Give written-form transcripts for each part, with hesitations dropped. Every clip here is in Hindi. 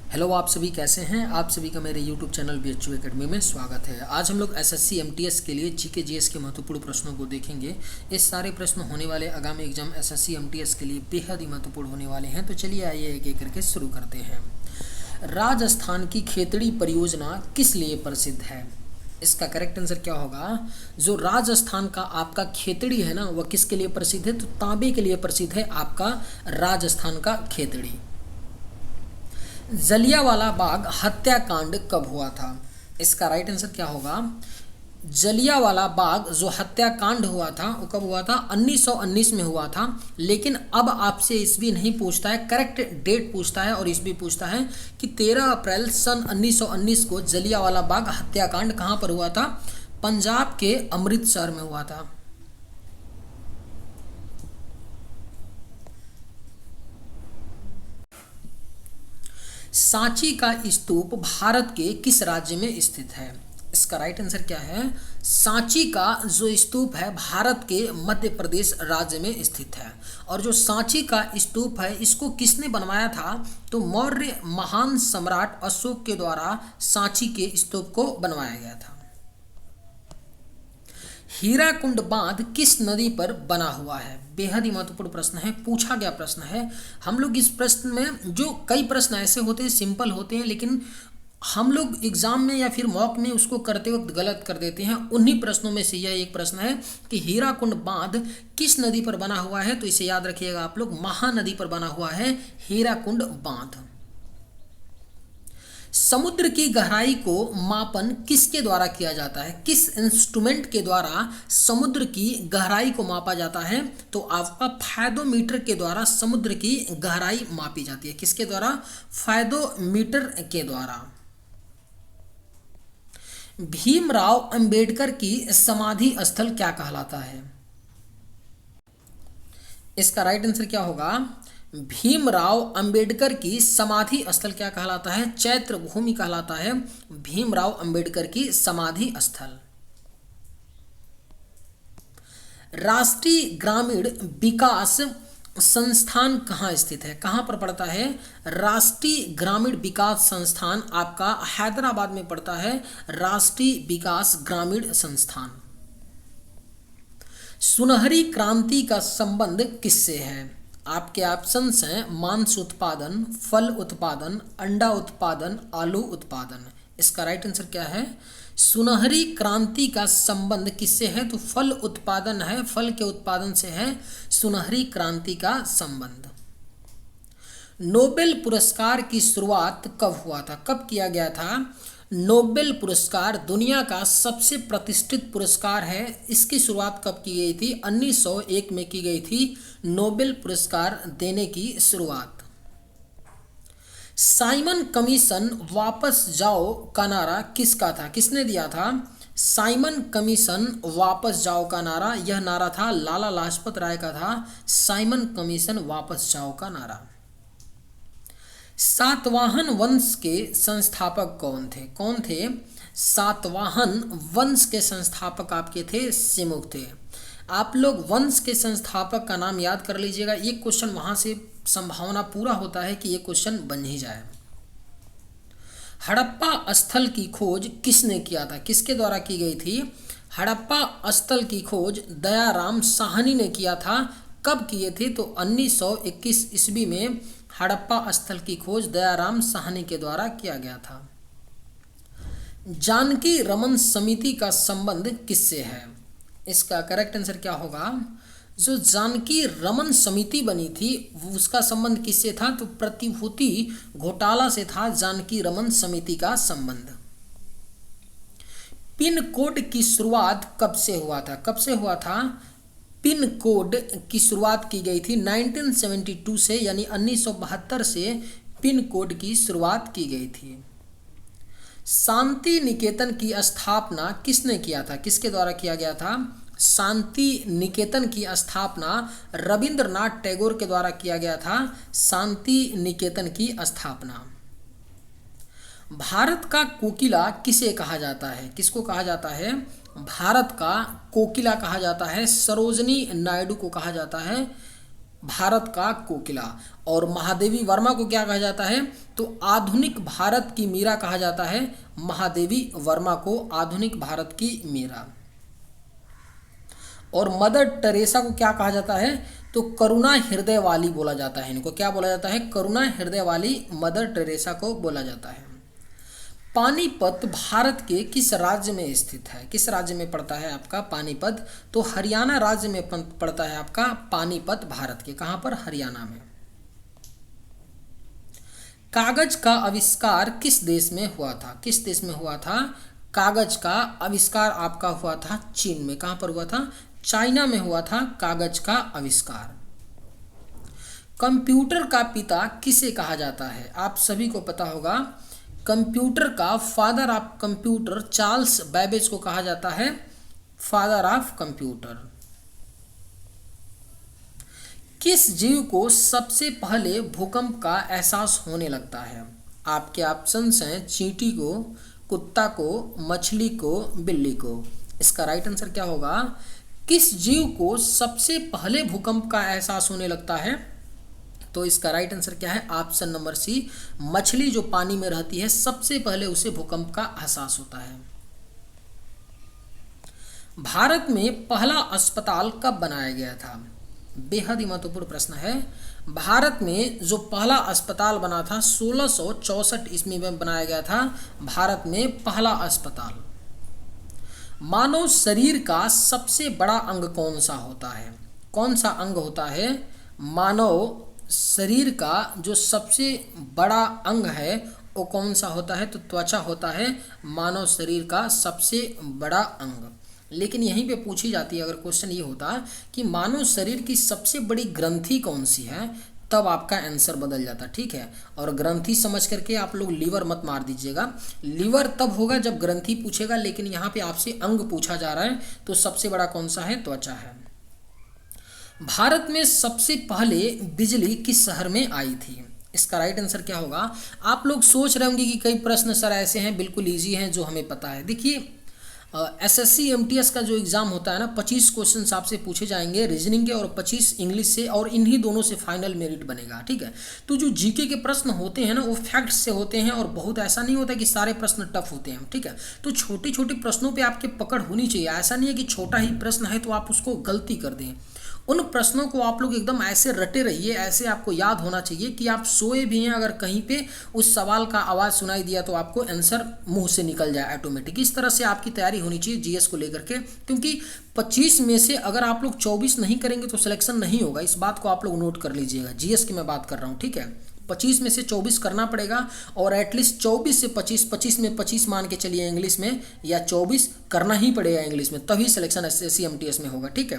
हेलो, आप सभी कैसे हैं। आप सभी का मेरे YouTube चैनल BHU एकेडमी में स्वागत है। आज हम लोग SSC MTS के लिए GK GS के महत्वपूर्ण प्रश्नों को देखेंगे। इस सारे प्रश्न होने वाले आगामी एग्जाम SSC MTS के लिए बेहद ही महत्वपूर्ण होने वाले हैं। तो चलिए आइए एक एक करके शुरू करते हैं। राजस्थान की खेतड़ी परियोजना किस लिए प्रसिद्ध है? इसका करेक्ट आंसर क्या होगा? जो राजस्थान का आपका खेतड़ी है ना, वह किसके लिए प्रसिद्ध है? तो तांबे के लिए प्रसिद्ध है आपका राजस्थान का खेतड़ी। जलियांवाला बाग हत्याकांड कब हुआ था? इसका राइट आंसर क्या होगा? जलियांवाला बाग जो हत्याकांड हुआ था वो कब हुआ था? 1919 में हुआ था। लेकिन अब आपसे ईस्वी नहीं पूछता है, करेक्ट डेट पूछता है। और ईस्वी पूछता है कि 13 अप्रैल सन 1919 को जलियांवाला बाग हत्याकांड कहाँ पर हुआ था? पंजाब के अमृतसर में हुआ था। सांची का स्तूप भारत के किस राज्य में स्थित है? इसका राइट आंसर क्या है? सांची का जो स्तूप है भारत के मध्य प्रदेश राज्य में स्थित है। और जो सांची का स्तूप है इसको किसने बनवाया था? तो मौर्य महान सम्राट अशोक के द्वारा सांची के स्तूप को बनवाया गया था। हीराकुंड बांध किस नदी पर बना हुआ है? बेहद ही महत्वपूर्ण प्रश्न है, पूछा गया प्रश्न है। हम लोग इस प्रश्न में जो कई प्रश्न ऐसे होते हैं सिंपल होते हैं, लेकिन हम लोग एग्जाम में या फिर मॉक में उसको करते वक्त गलत कर देते हैं। उन्हीं प्रश्नों में से यह एक प्रश्न है कि हीराकुंड बांध किस नदी पर बना हुआ है? तो इसे याद रखिएगा आप लोग, महानदी पर बना हुआ है हीराकुंड बांध। समुद्र की गहराई को मापन किसके द्वारा किया जाता है? किस इंस्ट्रूमेंट के द्वारा समुद्र की गहराई को मापा जाता है? तो आपका फायदोमीटर के द्वारा समुद्र की गहराई मापी जाती है। किसके द्वारा? फायदोमीटर के द्वारा। भीमराव अंबेडकर की समाधि स्थल क्या कहलाता है? इसका राइट आंसर क्या होगा? भीमराव अंबेडकर की समाधि स्थल क्या कहलाता है? चैत्र भूमि कहलाता है भीमराव अंबेडकर की समाधि स्थल। राष्ट्रीय ग्रामीण विकास संस्थान कहाँ स्थित है? कहाँ पर पड़ता है? राष्ट्रीय ग्रामीण विकास संस्थान आपका हैदराबाद में पड़ता है। राष्ट्रीय विकास ग्रामीण संस्थान। सुनहरी क्रांति का संबंध किससे है? आपके ऑप्शंस हैं मांस उत्पादन, फल उत्पादन, अंडा उत्पादन, आलू उत्पादन। इसका राइट आंसर क्या है? सुनहरी क्रांति का संबंध किससे है? तो फल उत्पादन है, फल के उत्पादन से है सुनहरी क्रांति का संबंध। नोबेल पुरस्कार की शुरुआत कब हुआ था? कब किया गया था? नोबेल पुरस्कार दुनिया का सबसे प्रतिष्ठित पुरस्कार है। इसकी शुरुआत कब की गई थी? 1901 में की गई थी नोबेल पुरस्कार देने की शुरुआत। साइमन कमीशन वापस जाओ का नारा किसका था? किसने दिया था? साइमन कमीशन वापस जाओ का नारा, यह नारा था लाला लाजपत राय का था। साइमन कमीशन वापस जाओ का नारा। सातवाहन वंश के संस्थापक कौन थे? कौन थे? सातवाहन वंश के संस्थापक आपके थे सिमुक थे। आप लोग वंश के संस्थापक का नाम याद कर लीजिएगा। ये क्वेश्चन वहां से संभावना पूरा होता है कि ये क्वेश्चन बन ही जाए। हड़प्पा स्थल की खोज किसने किया था? किसके द्वारा की गई थी? हड़प्पा स्थल की खोज दयाराम साहनी ने किया था। कब किए थे? तो 1921 ईस्वी में हड़प्पा स्थल की खोज दयाराम साहनी के द्वारा किया गया था। जानकी रमन समिति का संबंध किससे है? इसका करेक्ट आंसर क्या होगा? जो जानकी रमन समिति बनी थी उसका संबंध किससे था? तो प्रतिभूति घोटाला से था जानकी रमन समिति का संबंध। पिन कोड की शुरुआत कब से हुआ था? कब से हुआ था? पिन कोड की शुरुआत की गई थी 1972 से, यानी 1972 से पिन कोड की शुरुआत की गई थी। शांति निकेतन की स्थापना किसने किया था? किसके द्वारा किया गया था? शांति निकेतन की स्थापना रविंद्रनाथ टैगोर के द्वारा किया गया था। शांति निकेतन की स्थापना। भारत का कोकिला किसे कहा जाता है? किसको कहा जाता है? भारत का कोकिला कहा जाता है सरोजनी नायडू को कहा जाता है भारत का कोकिला। और महादेवी वर्मा को क्या कहा जाता है? तो आधुनिक भारत की मीरा कहा जाता है। महादेवी वर्मा को आधुनिक भारत की मीरा। और मदर टेरेसा को क्या कहा जाता है? तो करुणा हृदय वाली बोला जाता है। इनको क्या बोला जाता है? करुणा हृदय वाली मदर टेरेसा को बोला जाता है। पानीपत भारत के किस राज्य में स्थित है? किस राज्य में पड़ता है आपका पानीपत? तो हरियाणा राज्य में पड़ता है आपका पानीपत भारत के। कहां पर? हरियाणा में। कागज का आविष्कार किस देश में हुआ था? किस देश में हुआ था? कागज का आविष्कार आपका हुआ था चीन में। कहां पर हुआ था? चाइना में हुआ था कागज का आविष्कार। कंप्यूटर का पिता किसे कहा जाता है? आप सभी को पता होगा, कंप्यूटर का father of computer Charles Babbage को कहा जाता है फादर ऑफ कंप्यूटर। किस जीव को सबसे पहले भूकंप का एहसास होने लगता है? आपके ऑप्शंस हैं चींटी को, कुत्ता को, मछली को, बिल्ली को। इसका राइट आंसर क्या होगा? किस जीव को सबसे पहले भूकंप का एहसास होने लगता है? तो इसका राइट आंसर क्या है? ऑप्शन नंबर सी, मछली जो पानी में रहती है सबसे पहले उसे भूकंप का एहसास होता है। भारत में पहला अस्पताल कब बनाया गया था? बेहद ही महत्वपूर्ण प्रश्न है। भारत में जो पहला अस्पताल बना था 1664 ईस्वी में बनाया गया था भारत में पहला अस्पताल। मानव शरीर का सबसे बड़ा अंग कौन सा होता है? कौन सा अंग होता है? मानव शरीर का जो सबसे बड़ा अंग है वो कौन सा होता है? तो त्वचा होता है मानव शरीर का सबसे बड़ा अंग। लेकिन यहीं पे पूछी जाती है, अगर क्वेश्चन ये होता कि मानव शरीर की सबसे बड़ी ग्रंथि कौन सी है, तब आपका आंसर बदल जाता। ठीक है, और ग्रंथि समझ करके आप लोग लीवर मत मार दीजिएगा। लीवर तब होगा जब ग्रंथि पूछेगा, लेकिन यहाँ पे आपसे अंग पूछा जा रहा है, तो सबसे बड़ा कौन सा है? त्वचा है। भारत में सबसे पहले बिजली किस शहर में आई थी? इसका राइट आंसर क्या होगा? आप लोग सोच रहे होंगे कि कई प्रश्न सर ऐसे हैं बिल्कुल इजी हैं जो हमें पता है। देखिए एसएससी एमटीएस का जो एग्ज़ाम होता है ना, 25 क्वेश्चन आपसे पूछे जाएंगे रीजनिंग के और 25 इंग्लिश से, और इन्हीं दोनों से फाइनल मेरिट बनेगा। ठीक है, तो जो जीके के प्रश्न होते हैं ना वो फैक्ट्स से होते हैं, और बहुत ऐसा नहीं होता कि सारे प्रश्न टफ होते हैं। ठीक है, तो छोटे छोटे प्रश्नों पे आपके पकड़ होनी चाहिए। ऐसा नहीं है कि छोटा ही प्रश्न है तो आप उसको गलती कर दें। उन प्रश्नों को आप लोग एकदम ऐसे रटे रहिए, ऐसे आपको याद होना चाहिए कि आप सोए भी हैं, अगर कहीं पे उस सवाल का आवाज़ सुनाई दिया तो आपको आंसर मुंह से निकल जाए ऑटोमेटिक। इस तरह से आपकी तैयारी होनी चाहिए जीएस को लेकर के, क्योंकि 25 में से अगर आप लोग 24 नहीं करेंगे तो सिलेक्शन नहीं होगा। इस बात को आप लोग नोट कर लीजिएगा, जीएस की मैं बात कर रहा हूँ। ठीक है, 25 में से 24 करना पड़ेगा, और एटलीस्ट 24 से 25, 25 में 25 मान के चलिए इंग्लिश में, या 24 करना ही पड़ेगा इंग्लिश में, तभी सिलेक्शन एसएससी एमटीएस में होगा। ठीक है,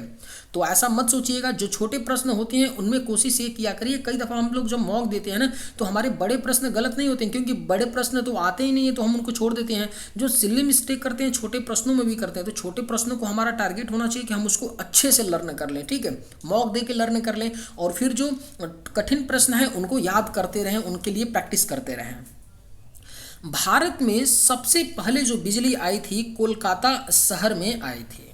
तो ऐसा मत सोचिएगा। जो छोटे प्रश्न होते हैं उनमें कोशिश ये किया करिए। कई दफ़ा हम लोग जब मॉक देते हैं ना तो हमारे बड़े प्रश्न गलत नहीं होते हैं, क्योंकि बड़े प्रश्न तो आते ही नहीं है तो हम उनको छोड़ देते हैं। जो सिली मिस्टेक करते हैं छोटे प्रश्नों में भी करते हैं, तो छोटे प्रश्नों को हमारा टारगेट होना चाहिए कि हम उसको अच्छे से लर्न कर लें। ठीक है, मॉक दे के लर्न कर लें, और फिर जो कठिन प्रश्न है उनको याद करते रहें, उनके लिए प्रैक्टिस करते रहें। भारत में सबसे पहले जो बिजली आई थी कोलकाता शहर में आई थी।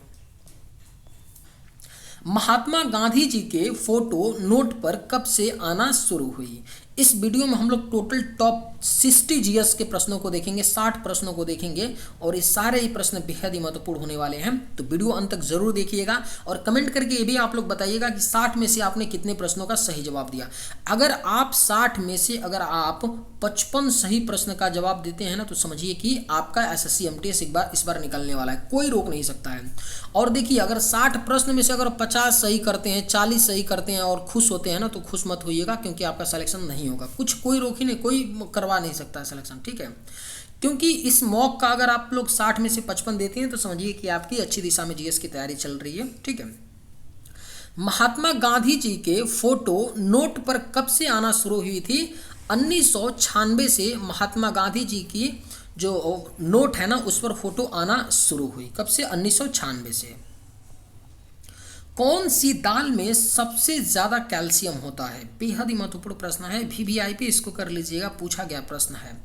महात्मा गांधी जी के फोटो नोट पर कब से आना शुरू हुई? इस वीडियो में हम लोग टोटल टॉप 60 जीएस के प्रश्नों को देखेंगे, 60 प्रश्नों को देखेंगे, और ये सारे ही प्रश्न बेहद ही महत्वपूर्ण होने वाले हैं। तो वीडियो अंत तक जरूर देखिएगा, और कमेंट करके ये भी आप लोग बताइएगा कि 60 में से आपने कितने प्रश्नों का सही जवाब दिया। अगर आप 60 में से अगर आप 55 सही प्रश्न का जवाब देते हैं ना, तो समझिए कि आपका एसएससी एमटीएस इस बार निकलने वाला है, कोई रोक नहीं सकता है। और देखिए, अगर 60 प्रश्न में से अगर 50 सही करते हैं, 40 सही करते हैं और खुश होते हैं ना, तो खुश मत होइएगा, क्योंकि आपका सिलेक्शन नहीं होगा। कुछ कोई रोक ही नहीं, कोई करवा नहीं सकता है सिलेक्शन। ठीक है, क्योंकि इस मॉक का अगर आप लोग 60 में से 55 देते हैं तो समझिए कि आपकी अच्छी दिशा में जीएस की तैयारी चल रही है। ठीक है, महात्मा गांधी जी के फोटो नोट पर कब से आना शुरू हुई थी? 1996 से महात्मा गांधी जी की जो नोट है ना उस पर फोटो आना शुरू हुई। कब से? 1996 से। कौन सी दाल में सबसे ज़्यादा कैल्शियम होता है? बेहद ही महत्वपूर्ण प्रश्न है, वीवीआईपी इसको कर लीजिएगा, पूछा गया प्रश्न है।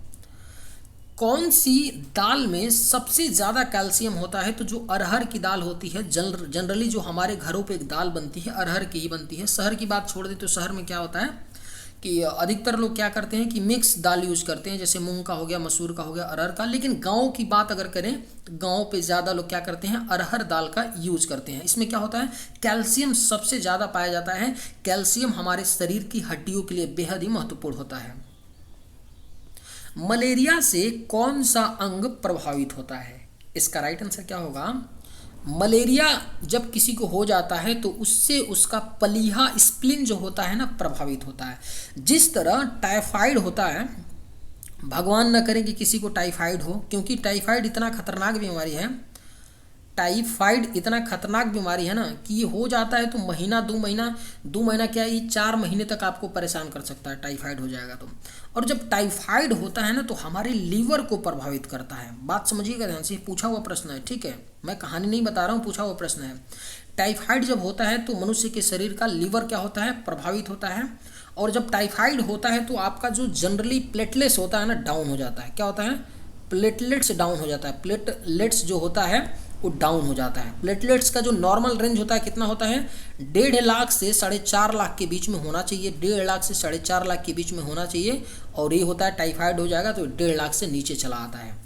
कौन सी दाल में सबसे ज़्यादा कैल्शियम होता है? तो जो अरहर की दाल होती है, जनरली जो हमारे घरों पे एक दाल बनती है अरहर की ही बनती है। शहर की बात छोड़ दें तो शहर में क्या होता है कि अधिकतर लोग क्या करते हैं कि मिक्स दाल यूज करते हैं, जैसे मूंग का हो गया, मसूर का हो गया, अरहर का। लेकिन गाँव की बात अगर करें तो गाँव पे ज़्यादा लोग क्या करते हैं, अरहर दाल का यूज करते हैं। इसमें क्या होता है, कैल्शियम सबसे ज़्यादा पाया जाता है। कैल्शियम हमारे शरीर की हड्डियों के लिए बेहद ही महत्वपूर्ण होता है। मलेरिया से कौन सा अंग प्रभावित होता है? इसका राइट आंसर क्या होगा, मलेरिया जब किसी को हो जाता है तो उससे उसका पलीहा स्प्लिन जो होता है ना प्रभावित होता है। जिस तरह टाइफाइड होता है, भगवान न करे कि किसी को टाइफाइड हो, क्योंकि टाइफाइड इतना खतरनाक बीमारी है, टाइफाइड इतना खतरनाक बीमारी है ना कि ये हो जाता है तो महीना 2 महीना क्या, ये 4 महीने तक आपको परेशान कर सकता है, टाइफाइड हो जाएगा तो। और जब टाइफाइड होता है ना तो हमारे लीवर को प्रभावित करता है। बात समझिएगा ध्यान से, पूछा हुआ प्रश्न है, ठीक है, मैं कहानी नहीं बता रहा हूँ, पूछा हुआ प्रश्न है। टाइफाइड जब होता है तो मनुष्य के शरीर का लीवर क्या होता है, प्रभावित होता है। और जब टाइफाइड होता है तो आपका जो जनरली प्लेटलेट्स होता है ना डाउन हो जाता है। क्या होता है, प्लेटलेट्स डाउन हो जाता है। प्लेटलेट्स जो होता है वो डाउन हो जाता है। प्लेटलेट्स का जो नॉर्मल रेंज होता है कितना होता है, 1.5 लाख से 4.5 लाख के बीच में होना चाहिए। 1.5 लाख से 4.5 लाख के बीच में होना चाहिए। और ये होता है टाइफाइड हो जाएगा तो 1.5 लाख से नीचे चला आता है।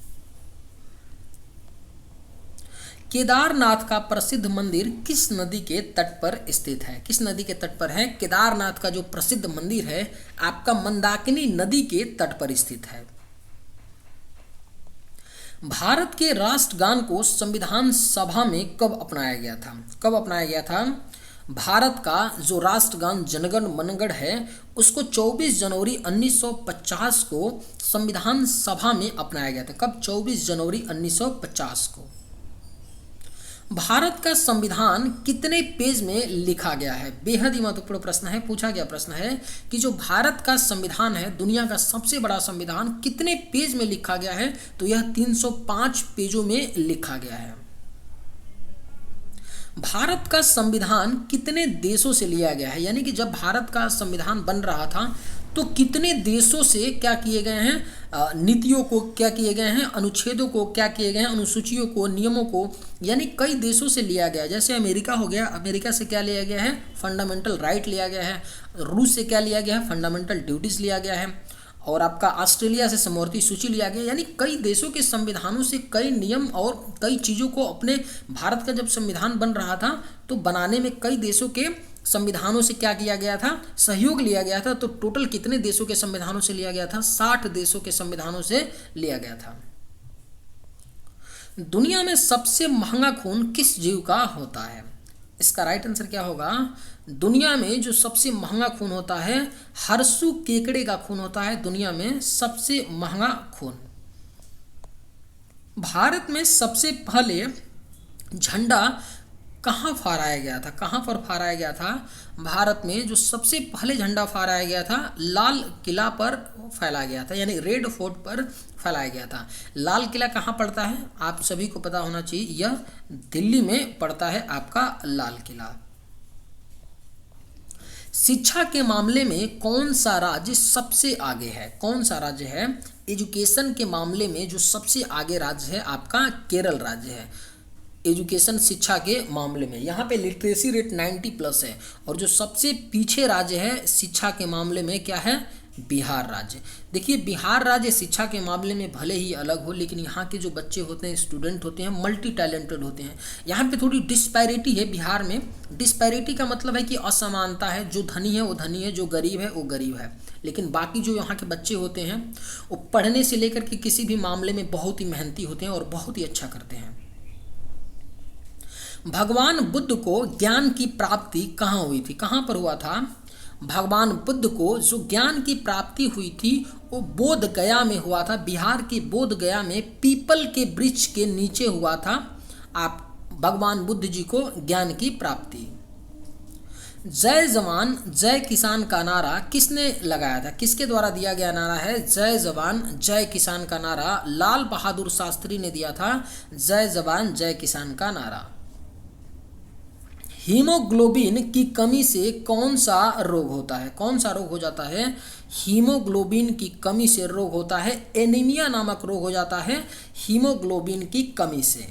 केदारनाथ का प्रसिद्ध मंदिर किस नदी के तट पर स्थित है? किस नदी के तट पर है? केदारनाथ का जो प्रसिद्ध मंदिर है आपका मंदाकिनी नदी के तट पर स्थित है। भारत के राष्ट्रगान को संविधान सभा में कब अपनाया गया था? कब अपनाया गया था? भारत का जो राष्ट्रगान जनगण मनगढ़ है उसको 24 जनवरी 1950 को संविधान सभा में अपनाया गया था। कब? 24 जनवरी 1950 को। भारत का संविधान कितने पेज में लिखा गया है? बेहद ही महत्वपूर्ण प्रश्न है, पूछा गया प्रश्न है कि जो भारत का संविधान है, दुनिया का सबसे बड़ा संविधान, कितने पेज में लिखा गया है? तो यह 305 पेजों में लिखा गया है। भारत का संविधान कितने देशों से लिया गया है? यानी कि जब भारत का संविधान बन रहा था तो कितने देशों से क्या किए गए हैं, नीतियों को क्या किए गए हैं, अनुच्छेदों को क्या किए गए हैं, अनुसूचियों को, नियमों को, यानी कई देशों से लिया गया है। जैसे अमेरिका हो गया, अमेरिका से क्या लिया गया है, फंडामेंटल राइट लिया गया है। रूस से क्या लिया गया है, फंडामेंटल ड्यूटीज लिया गया है। और आपका ऑस्ट्रेलिया से समवर्ती सूची लिया गया। यानी कई देशों के संविधानों से कई नियम और कई चीज़ों को अपने भारत का जब संविधान बन रहा था तो बनाने में कई देशों के संविधानों से क्या किया गया था, सहयोग लिया गया था। तो टोटल कितने देशों के संविधानों से लिया गया था? 60 देशों के संविधानों से लिया गया था। दुनिया में सबसे महंगा खून किस जीव का होता है? इसका राइट आंसर क्या होगा? दुनिया में जो सबसे महंगा खून होता है हरसू केकड़े का खून होता है दुनिया में सबसे महंगा खून। भारत में सबसे पहले झंडा कहाँ फहराया गया था? कहाँ पर फहराया गया था? भारत में जो सबसे पहले झंडा फहराया गया था लाल किला पर फैलाया गया था, यानी रेड फोर्ट पर फैलाया गया था। लाल किला कहाँ पड़ता है? आप सभी को पता होना चाहिए, यह दिल्ली में पड़ता है आपका लाल किला। शिक्षा के मामले में कौन सा राज्य सबसे आगे है? कौन सा राज्य है एजुकेशन के मामले में जो सबसे आगे राज्य है? आपका केरल राज्य है एजुकेशन शिक्षा के मामले में। यहाँ पे लिटरेसी रेट 90+ है। और जो सबसे पीछे राज्य है शिक्षा के मामले में क्या है? बिहार राज्य। देखिए बिहार राज्य शिक्षा के मामले में भले ही अलग हो, लेकिन यहाँ के जो बच्चे होते हैं, स्टूडेंट होते हैं, मल्टी टैलेंटेड होते हैं। यहाँ पे थोड़ी डिस्पैरिटी है बिहार में। डिस्पैरिटी का मतलब है कि असमानता है, जो धनी है वो धनी है, जो गरीब है वो गरीब है। लेकिन बाकी जो यहाँ के बच्चे होते हैं वो पढ़ने से लेकर के किसी भी मामले में बहुत ही मेहनती होते हैं और बहुत ही अच्छा करते हैं। भगवान बुद्ध को ज्ञान की प्राप्ति कहाँ हुई थी? कहाँ पर हुआ था? भगवान बुद्ध को जो ज्ञान की प्राप्ति हुई थी वो बोध गया में हुआ था। बिहार के बोध गया में पीपल के वृक्ष के नीचे हुआ था आप भगवान बुद्ध जी को ज्ञान की प्राप्ति। जय जवान जय किसान का नारा किसने लगाया था? किसके द्वारा दिया गया नारा है जय जवान जय किसान का नारा? लाल बहादुर शास्त्री ने दिया था जय जवान जय किसान का नारा। हीमोग्लोबिन की कमी से कौन सा रोग होता है? कौन सा रोग हो जाता है? हीमोग्लोबिन की कमी से रोग होता है एनीमिया नामक रोग हो जाता है हीमोग्लोबिन की कमी से।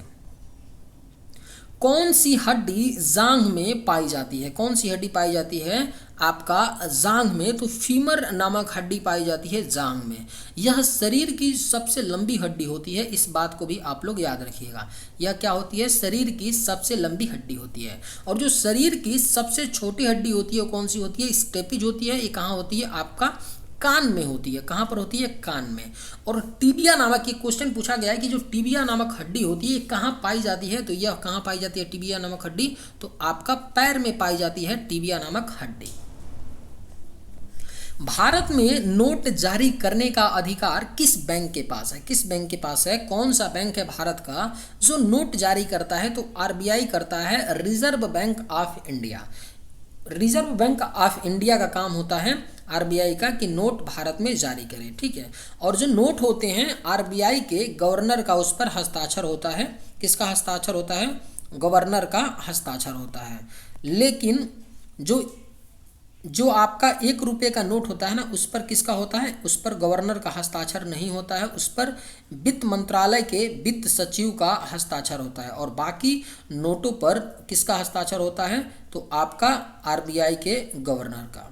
कौन सी हड्डी जांघ में पाई जाती है? कौन सी हड्डी पाई जाती है? आपका जांघ में, तो फीमर नामक हड्डी पाई जाती है जांघ में। यह शरीर की सबसे लंबी हड्डी होती है, इस बात को भी आप लोग याद रखिएगा। यह क्या होती है? शरीर की सबसे लंबी हड्डी होती है। और जो शरीर की सबसे छोटी हड्डी होती है वो कौन सी होती है? स्टेपिज होती है। ये कहाँ होती है? आपका कान में होती है। कहाँ पर होती है? कान में। और टिबिया नामक एक क्वेश्चन पूछा गया है कि जो टिबिया नामक हड्डी होती है कहाँ पाई जाती है, तो यह कहाँ पाई जाती है टिबिया नामक हड्डी? तो आपका पैर में पाई जाती है टिबिया नामक हड्डी। भारत में नोट जारी करने का अधिकार किस बैंक के पास है? किस बैंक के पास है? कौन सा बैंक है भारत का जो नोट जारी करता है? तो आरबीआई करता है, reserve bank of India. Reserve bank of India का काम होता है आरबीआई का कि नोट भारत में जारी करे, ठीक है। और जो नोट होते हैं आरबीआई के गवर्नर का उस पर हस्ताक्षर होता है। किसका हस्ताक्षर होता है? गवर्नर का हस्ताक्षर होता है। लेकिन जो आपका 1 रुपये का नोट होता है ना, उस पर किसका होता है? उस पर गवर्नर का हस्ताक्षर नहीं होता है, उस पर वित्त मंत्रालय के वित्त सचिव का हस्ताक्षर होता है। और बाकी नोटों पर किसका हस्ताक्षर होता है? तो आपका आरबीआई के गवर्नर का।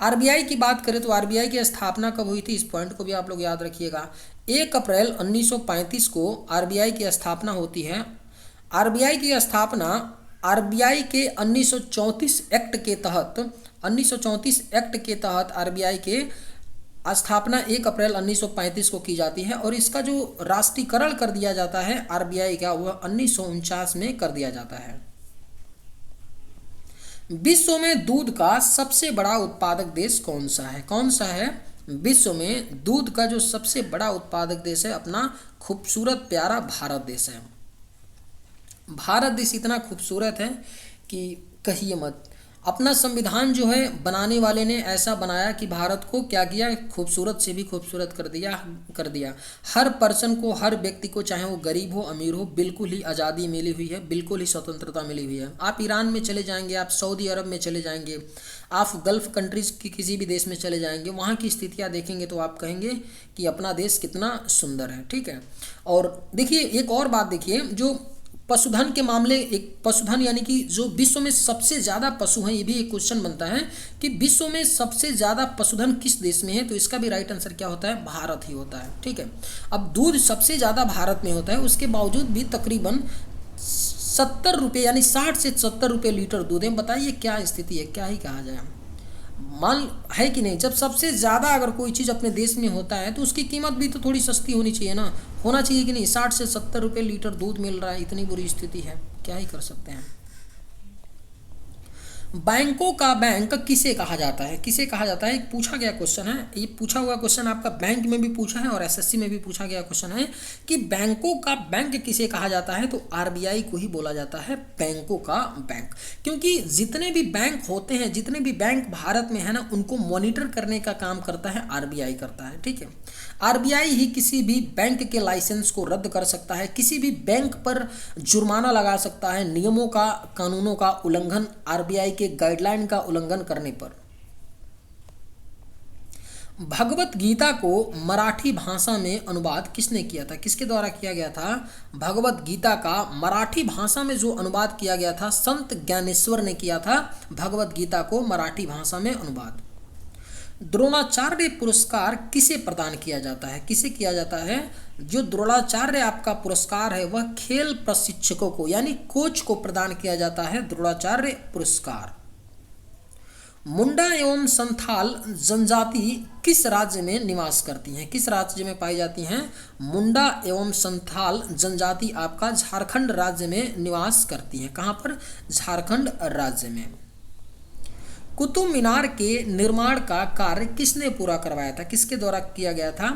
आरबीआई की बात करें तो आरबीआई की स्थापना कब हुई थी? इस पॉइंट को भी आप लोग याद रखिएगा। 1 अप्रैल 1935 को आरबीआई की स्थापना होती है। आरबीआई की स्थापना आरबीआई के 1934 एक्ट के तहत 1934 एक्ट के तहत आरबीआई के स्थापना 1 अप्रैल 1935 को की जाती है। और इसका जो राष्ट्रीयकरण कर दिया जाता है आरबीआई का, वह 1949 में कर दिया जाता है। विश्व में दूध का सबसे बड़ा उत्पादक देश कौन सा है? कौन सा है? विश्व में दूध का जो सबसे बड़ा उत्पादक देश है अपना खूबसूरत प्यारा भारत देश है। भारत देश इतना खूबसूरत है कि कहिए मत। अपना संविधान जो है बनाने वाले ने ऐसा बनाया कि भारत को क्या किया? खूबसूरत से भी खूबसूरत कर दिया। हर पर्सन को, हर व्यक्ति को, चाहे वो गरीब हो अमीर हो, बिल्कुल ही आज़ादी मिली हुई है, बिल्कुल ही स्वतंत्रता मिली हुई है। आप ईरान में चले जाएंगे, आप सऊदी अरब में चले जाएंगे, आप गल्फ कंट्रीज़ की किसी भी देश में चले जाएंगे, वहाँ की स्थितियाँ देखेंगे तो आप कहेंगे कि अपना देश कितना सुंदर है, ठीक है। और देखिए एक और बात देखिए, जो पशुधन के मामले, एक पशुधन यानी कि जो विश्व में सबसे ज़्यादा पशु हैं, ये भी एक क्वेश्चन बनता है कि विश्व में सबसे ज़्यादा पशुधन किस देश में है? तो इसका भी राइट आंसर क्या होता है? भारत ही होता है, ठीक है। अब दूध सबसे ज़्यादा भारत में होता है, उसके बावजूद भी तकरीबन 70 रुपये यानी 60 से 70 रुपये लीटर दूध है। बताइए क्या स्थिति है, क्या ही कहा जाए। मान है कि नहीं? जब सबसे ज़्यादा अगर कोई चीज़ अपने देश में होता है तो उसकी कीमत भी तो थोड़ी सस्ती होनी चाहिए ना, होना चाहिए कि नहीं? 60 से 70 रुपये लीटर दूध मिल रहा है, इतनी बुरी स्थिति है, क्या ही कर सकते हैं। बैंकों का बैंक किसे कहा जाता है? किसे कहा जाता है? एक पूछा गया क्वेश्चन है, ये पूछा हुआ क्वेश्चन आपका बैंक में भी पूछा है और एसएससी में भी पूछा गया क्वेश्चन है कि बैंकों का बैंक किसे कहा जाता है? तो आरबीआई को ही बोला जाता है बैंकों का बैंक। क्योंकि जितने भी बैंक होते हैं, जितने भी बैंक भारत में है ना, उनको मॉनिटर करने का काम करता है आरबीआई करता है, ठीक है। आरबीआई ही किसी भी बैंक के लाइसेंस को रद्द कर सकता है, किसी भी बैंक पर जुर्माना लगा सकता है नियमों का, कानूनों का उल्लंघन, आरबीआई के गाइडलाइन का उल्लंघन करने पर। भगवत गीता को मराठी भाषा में अनुवाद किसने किया था? किसके द्वारा किया गया था? भगवत गीता का मराठी भाषा में जो अनुवाद किया गया था, संत ज्ञानेश्वर ने किया था भगवत गीता को मराठी भाषा में अनुवाद। द्रोणाचार्य पुरस्कार किसे प्रदान किया जाता है? किसे किया जाता है? जो द्रोणाचार्य आपका पुरस्कार है वह खेल प्रशिक्षकों को यानी कोच को प्रदान किया जाता है द्रोणाचार्य पुरस्कार। मुंडा एवं संथाल जनजाति किस राज्य में निवास करती हैं? किस राज्य में पाई जाती हैं? मुंडा एवं संथाल जनजाति आपका झारखंड राज्य में निवास करती हैं। कहाँ पर? झारखंड राज्य में। कुतुब मीनार के निर्माण का कार्य किसने पूरा करवाया था? किसके द्वारा किया गया था?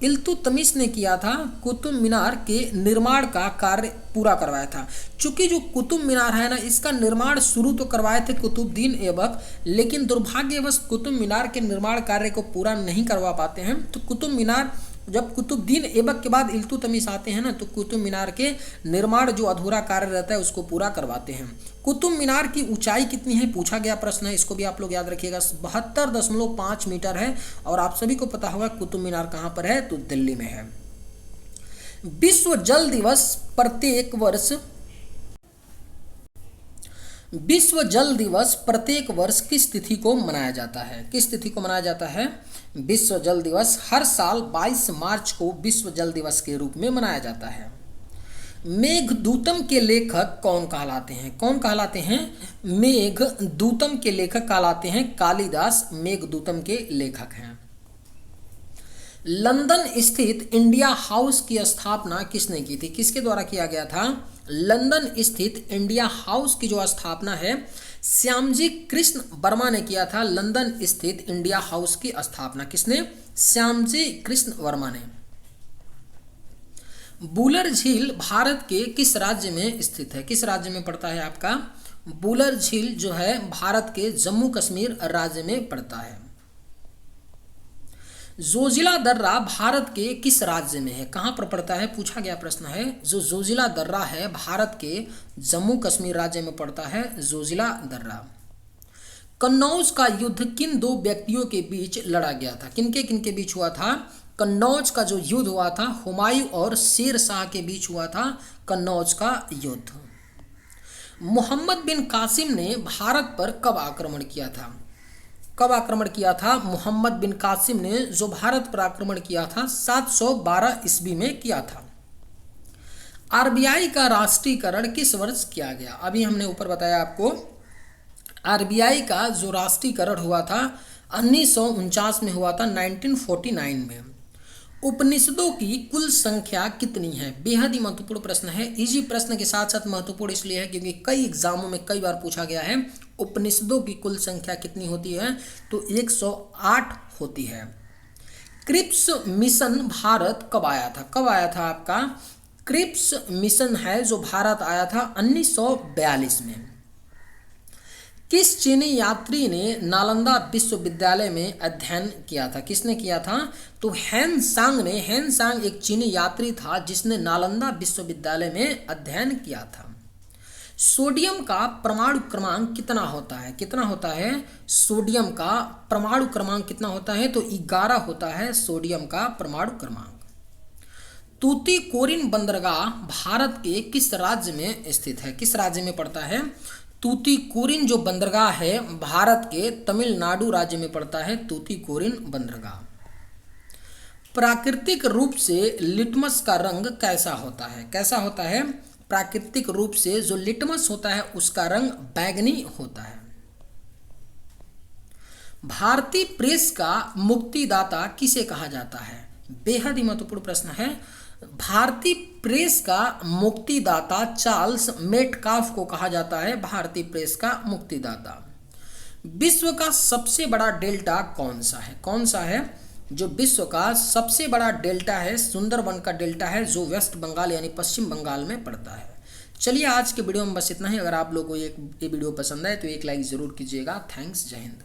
इल्तुतमिश ने किया था कुतुब मीनार के निर्माण का कार्य पूरा करवाया था। चूंकि जो कुतुब मीनार है ना, इसका निर्माण शुरू तो करवाए थे कुतुबुद्दीन ऐबक, लेकिन दुर्भाग्यवश कुतुब मीनार के निर्माण कार्य को पूरा नहीं करवा पाते हैं। तो कुतुब मीनार, जब कुतुबुद्दीन ऐबक के बाद इल्तुतमिश आते हैं ना, तो कुतुब मीनार के निर्माण जो अधूरा कार्य रहता है उसको पूरा करवाते हैं। कुतुब मीनार की ऊंचाई कितनी है? पूछा गया प्रश्न है, इसको भी आप लोग याद रखिएगा। 72.5 मीटर है। और आप सभी को पता होगा कुतुब मीनार कहाँ पर है? तो दिल्ली में है। विश्व जल दिवस प्रत्येक वर्ष विश्व जल दिवस प्रत्येक वर्ष किस तिथि को मनाया जाता है? किस तिथि को मनाया जाता है? विश्व जल दिवस हर साल 22 मार्च को विश्व जल दिवस के रूप में मनाया जाता है। मेघदूतम के लेखक कौन कहलाते हैं? कौन कहलाते हैं? मेघदूतम के लेखक कहलाते हैं कालिदास मेघदूतम के लेखक हैं। लंदन स्थित इंडिया हाउस की स्थापना किसने की थी? किसके द्वारा किया गया था? लंदन स्थित इंडिया हाउस की जो स्थापना है श्यामजी कृष्ण वर्मा ने किया था। लंदन स्थित इंडिया हाउस की स्थापना किसने? श्यामजी कृष्ण वर्मा ने। बुलर झील भारत के किस राज्य में स्थित है? किस राज्य में पड़ता है आपका? बुलर झील जो है भारत के जम्मू कश्मीर राज्य में पड़ता है। जोजिला दर्रा भारत के किस राज्य में है? कहाँ पर पड़ता है? पूछा गया प्रश्न है। जो जोजिला दर्रा है भारत के जम्मू कश्मीर राज्य में पड़ता है जोजिला दर्रा। कन्नौज का युद्ध किन दो व्यक्तियों के बीच लड़ा गया था? किनके किनके बीच हुआ था? कन्नौज का जो युद्ध हुआ था हुमायूं और शेर शाह के बीच हुआ था कन्नौज का युद्ध। मोहम्मद बिन कासिम ने भारत पर कब आक्रमण किया था? कब आक्रमण किया था? मोहम्मद बिन कासिम ने जो भारत पर आक्रमण किया था 712 ईस्वी में किया था। आरबीआई का राष्ट्रीयकरण किस वर्ष किया गया? अभी हमने ऊपर बताया आपको। आरबीआई का जो राष्ट्रीयकरण हुआ था 1949 में हुआ था, 1949 में। उपनिषदों की कुल संख्या कितनी है? बेहद ही महत्वपूर्ण प्रश्न है। इजी प्रश्न के साथ साथ महत्वपूर्ण इसलिए है क्योंकि कई एग्जामों में कई बार पूछा गया है। उपनिषदों की कुल संख्या कितनी होती है? तो 108 होती है। क्रिप्स मिशन भारत कब आया था? कब आया था आपका? क्रिप्स मिशन है जो भारत आया था 1942 में। किस चीनी यात्री ने नालंदा विश्वविद्यालय में अध्ययन किया था? किसने किया था? तो हेनसांग ने। हेनसांग एक चीनी यात्री था जिसने नालंदा विश्वविद्यालय में अध्ययन किया था। सोडियम का परमाणु क्रमांक कितना होता है? कितना होता है? सोडियम का परमाणु क्रमांक कितना होता है? तो 11 होता है सोडियम का परमाणु क्रमांक। तूतीकोरिन बंदरगाह भारत के किस राज्य में स्थित है? किस राज्य में पड़ता है? तूतीकोरिन जो बंदरगाह है भारत के तमिलनाडु राज्य में पड़ता है तूतीकोरिन बंदरगाह। प्राकृतिक रूप से लिटमस का रंग कैसा होता है? कैसा होता है? प्राकृतिक रूप से जो लिटमस होता है उसका रंग बैंगनी होता है। भारतीय प्रेस का मुक्तिदाता किसे कहा जाता है? बेहद ही महत्वपूर्ण प्रश्न है। भारतीय प्रेस का मुक्तिदाता चार्ल्स मेटकाफ को कहा जाता है भारतीय प्रेस का मुक्तिदाता। विश्व का सबसे बड़ा डेल्टा कौन सा है? कौन सा है? जो विश्व का सबसे बड़ा डेल्टा है सुंदरबन का डेल्टा है जो वेस्ट बंगाल यानी पश्चिम बंगाल में पड़ता है। चलिए आज के वीडियो में बस इतना ही। अगर आप लोगों को ये वीडियो पसंद आए तो एक लाइक ज़रूर कीजिएगा। थैंक्स, जय हिंद।